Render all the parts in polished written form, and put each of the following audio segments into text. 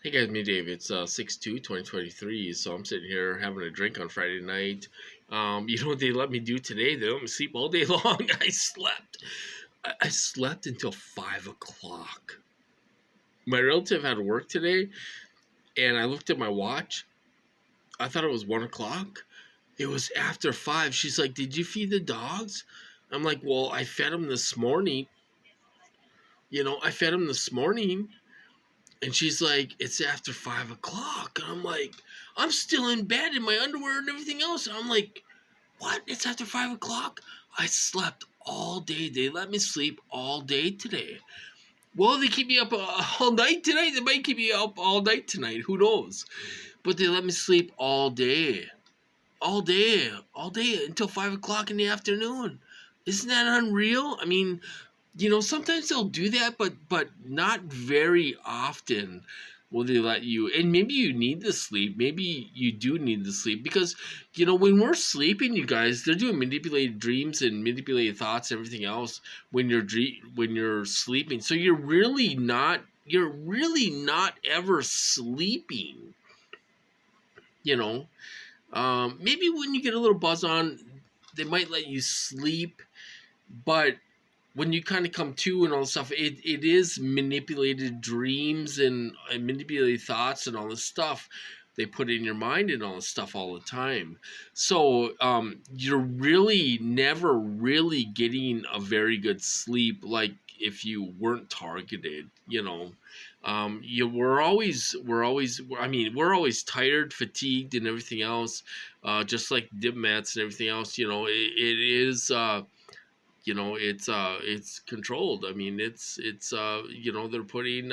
Hey guys, me Dave. It's 6/2/2023. So I'm sitting here having a drink on Friday night. You know what they let me do today? They let me sleep all day long. I slept until 5 o'clock. My relative had to work today, and I looked at my watch. I thought it was 1 o'clock. It was after 5. She's like, "Did you feed the dogs?" I'm like, "Well, I fed them this morning. I fed them this morning." And she's like, "It's after 5 o'clock." And I'm like, "I'm still in bed in my underwear and everything else." And I'm like, "What? It's after 5 o'clock?" I slept all day. They let me sleep all day today. Well, they keep me up all night tonight. They might keep me up all night tonight. Who knows? But they let me sleep all day. All day until 5 o'clock in the afternoon. Isn't that unreal? I mean, sometimes they'll do that, but not very often will they let you. And maybe you need the sleep. Maybe you do need the sleep because when we're sleeping, you guys, they're doing manipulated dreams and manipulated thoughts, and everything else when you're sleeping. So you're really not ever sleeping. You know, maybe when you get a little buzz on, they might let you sleep, but when you kind of come to and all this stuff, it is manipulated dreams and manipulated thoughts and all this stuff they put in your mind and all this stuff all the time. So you're really never really getting a very good sleep, like if you weren't targeted. We're always tired, fatigued, and everything else, just like dip mats and everything else. It is. It's controlled. I mean, they're putting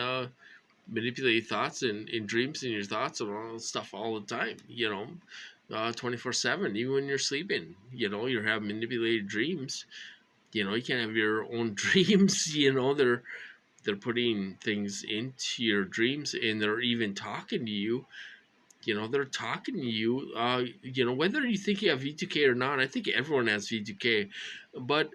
manipulated thoughts and dreams in your thoughts and all this stuff all the time. 24/7, even when you're sleeping. You're having manipulated dreams. You can't have your own dreams. They're putting things into your dreams, and they're even talking to you. They're talking to you. Whether you think you have V2K or not, I think everyone has V2K, but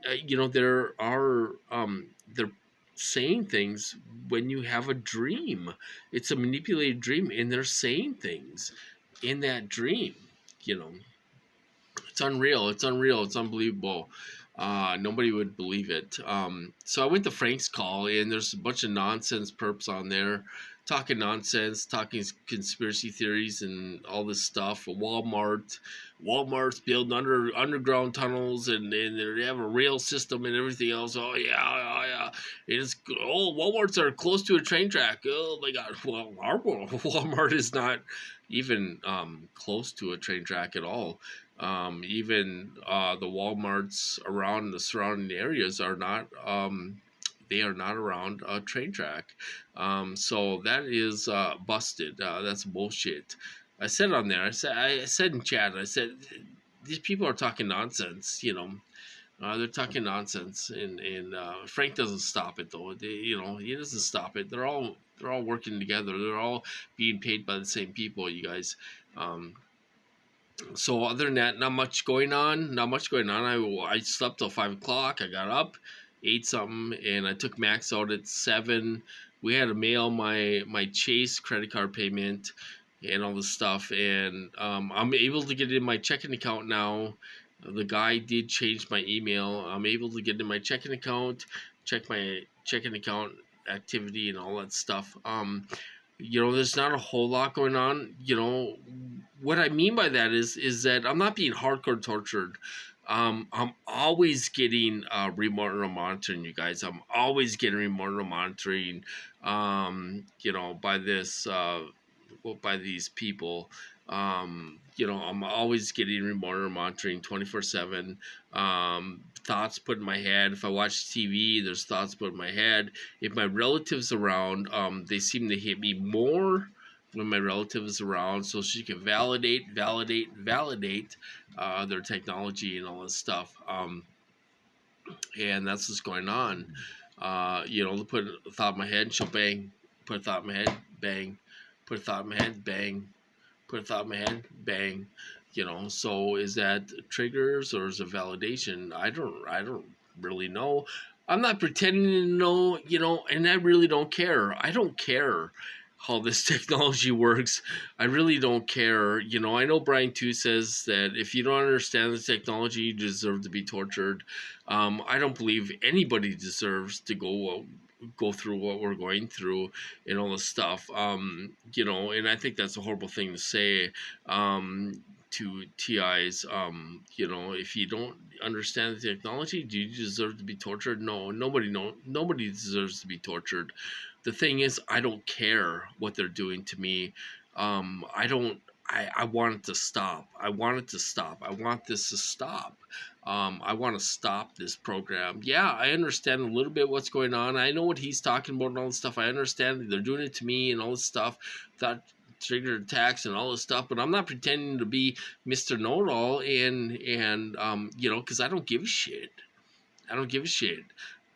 they're saying things when you have a dream. It's a manipulated dream, and they're saying things in that dream. You know, it's unreal. It's unreal. It's unbelievable. Nobody would believe it. So I went to Frank's call, and there's a bunch of nonsense perps on there, talking nonsense, talking conspiracy theories, and all this stuff. Walmart's building underground tunnels, and they have a rail system and everything else. Oh yeah, oh yeah. Walmart's are close to a train track. Oh my God. Well, our Walmart is not even close to a train track at all. Even the Walmarts around the surrounding areas are not. They are not around a train track. So that is busted. That's bullshit. I said on there. I said in chat. I said these people are talking nonsense. They're talking nonsense, and Frank doesn't stop it though. He doesn't stop it. They're all working together. They're all being paid by the same people. You guys. So other than that, not much going on. Not much going on. I slept till 5 o'clock. I got up, ate something, and I took Max out at 7. We had to mail my Chase credit card payment and all this stuff, and I'm able to get it in my checking account now. The guy did change my email. I'm able to get in my checking account, check my checking account activity and all that stuff. There's not a whole lot going on. What I mean by that is that I'm not being hardcore tortured. I'm always getting remote monitoring, you guys. I'm always getting remote monitoring. By this by these people. I'm always getting remote monitoring 24/7. Thoughts put in my head. If I watch TV, there's thoughts put in my head. If my relatives around, they seem to hit me more when my relative is around, so she can validate their technology and all this stuff. And that's what's going on. To put a thought in my head, she'll bang. Put a thought in my head, bang. Put a thought in my head, bang. Put a thought in my head, bang. So is that triggers or is it validation? I don't really know. I'm not pretending to know, and I really don't care. I don't care. how this technology works. I really don't care. You know, I know Brian too says that if you don't understand the technology, you deserve to be tortured. I don't believe anybody deserves to go through what we're going through and all this stuff. You know, and I think that's a horrible thing to say. To TIs, you know, if you don't understand the technology, do you deserve to be tortured? No, nobody deserves to be tortured. The thing is, I don't care what they're doing to me. I don't. I want it to stop. I want it to stop. I want this to stop. I want to stop this program. Yeah, I understand a little bit what's going on. I know what he's talking about and all this stuff. I understand they're doing it to me and all this stuff. That triggered attacks and all this stuff. But I'm not pretending to be Mr. Know-it-all and you know, because I don't give a shit. I don't give a shit.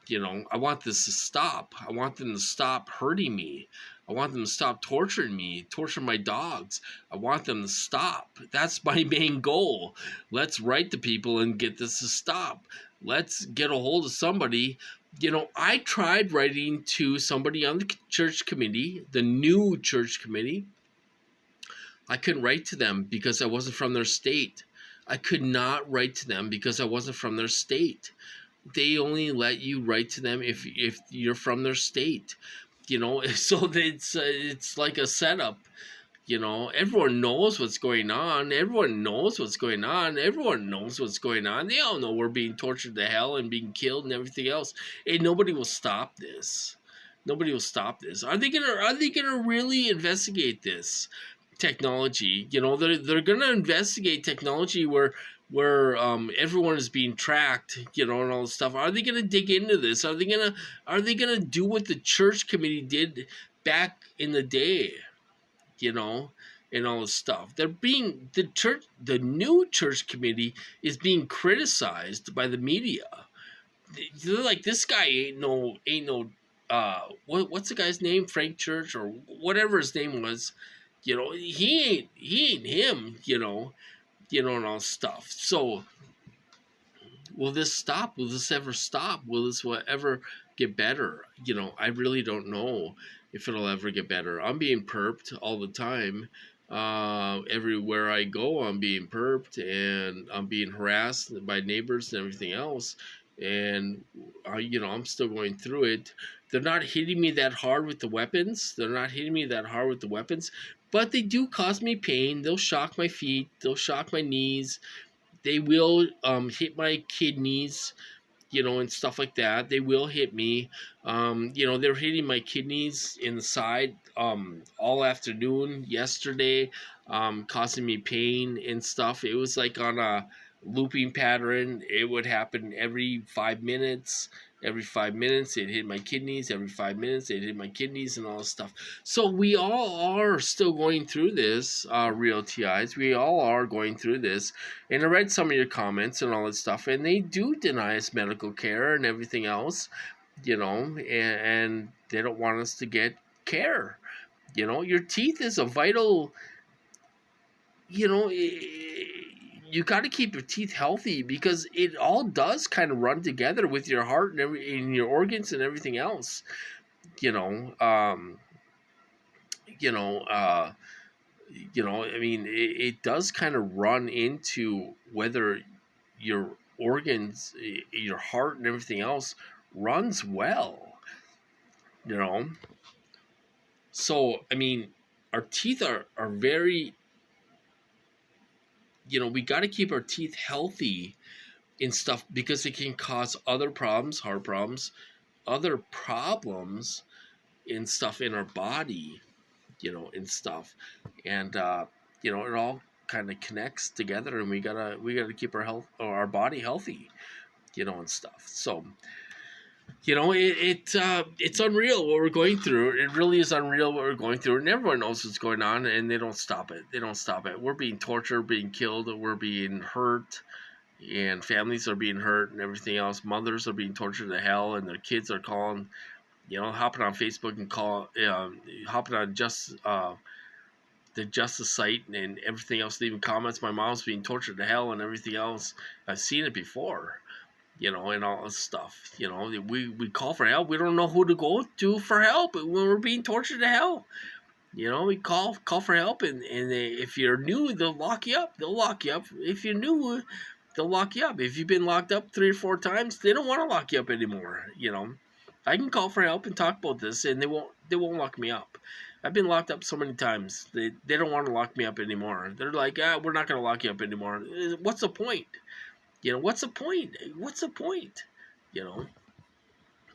You know, I want this to stop. I want them to stop hurting me. I want them to stop torturing me, torture my dogs. I want them to stop. That's my main goal. Let's write to people and get this to stop. Let's get a hold of somebody. You know, I tried writing to somebody on the church committee, the new church committee. I couldn't write to them because I wasn't from their state. I could not write to them because I wasn't from their state. They only let you write to them if you're from their state, you know. So it's like a setup, you know. Everyone knows what's going on. Everyone knows what's going on. Everyone knows what's going on. They all know we're being tortured to hell and being killed and everything else. And nobody will stop this. Nobody will stop this. Are they gonna really investigate this technology? You know, they're gonna investigate technology where everyone is being tracked, you know, and all this stuff. Are they gonna dig into this? Are they gonna do what the church committee did back in the day, you know, and all this stuff? The new church committee is being criticized by the media. They're like, this guy ain't no what's the guy's name? Frank Church or whatever his name was. You know, he ain't him, you know, and all stuff. So will this stop? Will this ever stop? Will this ever get better? You know, I really don't know if it'll ever get better. I'm being perped all the time. Everywhere I go, I'm being perped and I'm being harassed by neighbors and everything else. And, you know, I'm still going through it. They're not hitting me that hard with the weapons. But they do cause me pain. They'll shock my feet. They'll shock my knees. They will hit my kidneys, you know, and stuff like that. They will hit me. You know, they're hitting my kidneys in the side all afternoon yesterday, causing me pain and stuff. It was like on a looping pattern. It would happen every 5 minutes. Every 5 minutes, it hit my kidneys. Every 5 minutes, it hit my kidneys and all this stuff. So we all are still going through this, real TIs. We all are going through this. And I read some of your comments and all that stuff, and they do deny us medical care and everything else, you know, and they don't want us to get care. You know, your teeth is a vital, you know, you got to keep your teeth healthy because it all does kind of run together with your heart and your organs and everything else. You know, you know, you know. I mean, it does kind of run into whether your organs, your heart, and everything else runs well. You know, so I mean, our teeth are very, you know, we got to keep our teeth healthy and stuff because it can cause other problems, heart problems, other problems and stuff in our body, you know, and stuff. And you know, it all kind of connects together, and we gotta keep our health or our body healthy, you know, and stuff. So, you know, it's unreal what we're going through. It really is unreal what we're going through, and everyone knows what's going on, and they don't stop it. They don't stop it. We're being tortured, being killed, we're being hurt, and families are being hurt, and everything else. Mothers are being tortured to hell, and their kids are calling, you know, hopping on Facebook and hopping on the justice site and everything else, leaving comments. My mom's being tortured to hell and everything else. I've seen it before, you know, and all this stuff. You know, we call for help. We don't know who to go to for help when we're being tortured to hell. We call for help, and if you're new, they'll lock you up. They'll lock you up. If you're new, they'll lock you up. If you've been locked up 3 or 4 times, they don't want to lock you up anymore. I can call for help and talk about this, and they won't lock me up. I've been locked up so many times. They don't want to lock me up anymore. They're like, we're not going to lock you up anymore. What's the point? What's the point? What's the point? You know,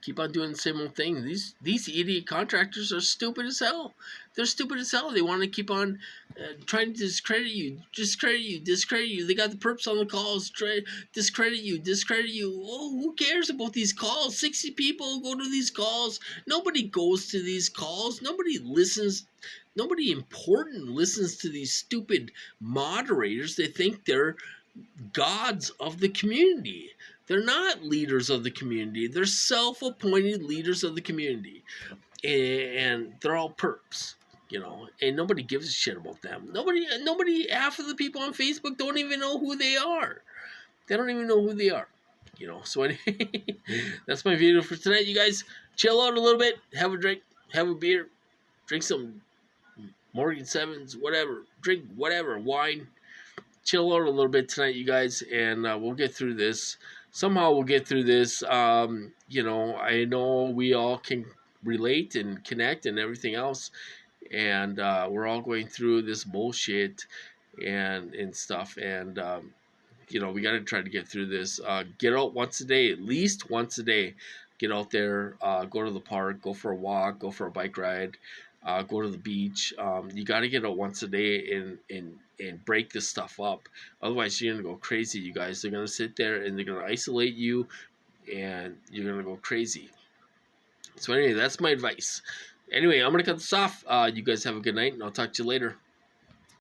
keep on doing the same old thing. These idiot contractors are stupid as hell. They're stupid as hell. They want to keep on trying to discredit you. They got the perps on the calls. Discredit you. Oh, who cares about these calls? 60 people go to these calls. Nobody goes to these calls. Nobody listens. Nobody important listens to these stupid moderators. They think they're gods of the community. They're not leaders of the community. They're self-appointed leaders of the community, and they're all perps, and nobody gives a shit about them. Nobody. Half of the people on Facebook don't even know who they are. They don't even know who they are. So anyway, that's my video for tonight. You guys chill out a little bit, have a drink, have a beer, drink some Morgan Sevens, whatever, drink whatever, wine. Chill out a little bit tonight, you guys, and we'll get through this. Somehow we'll get through this. I know we all can relate and connect and everything else, and we're all going through this bullshit and stuff, and we got to try to get through this. Get out once a day, at least once a day. Get out there, go to the park, go for a walk, go for a bike ride, go to the beach. You got to get out once a day and break this stuff up. Otherwise, you're gonna go crazy. You guys, they're gonna sit there and they're gonna isolate you, and you're gonna go crazy. So anyway, that's my advice. Anyway, I'm gonna cut this off. You guys have a good night, and I'll talk to you later.